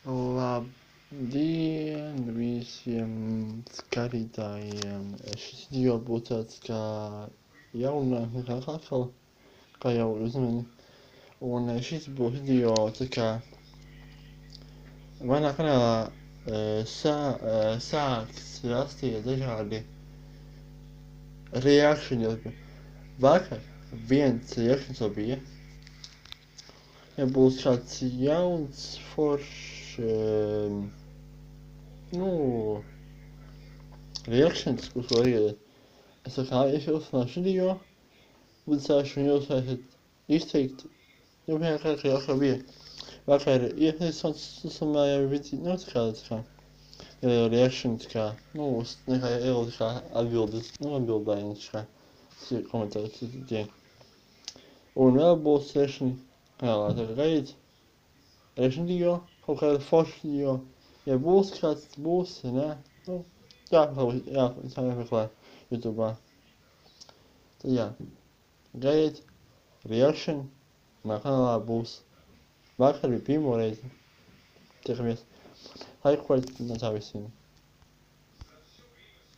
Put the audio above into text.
Labdien visiem skatītājiem! Šis video būs tāds kā jaunāk nekā atkal, kā jau uzmini. Un šis būs video tā kā manā kanālā sāks rasties dažādi reakšņi. Vakar viens reakšņs jau bija. Ja būs kāds jauns, foršs, reakcijas, kurš var iedot. Es kā iesilsināšu video, bet sākšu jūs esat izteikt, jau vienkār kā bija. Vakar iesilsināju video, tā kā reakcijas kā, nekā ielikt kā atbildes, atbildējumus kā komentārus tiek. Un vēl būs reakcijas kanālā, tā kā gaidiet reakcijas video, kaut kāda forša video. Ja būs kāds, būs, ja nē, jāmeklē YouTube'ā. Tad jā, gaidiet, reakcija manā kanālā būs. Vakar bija pirmo reizi. Tiekamies. Laikojiet, un tā visiem.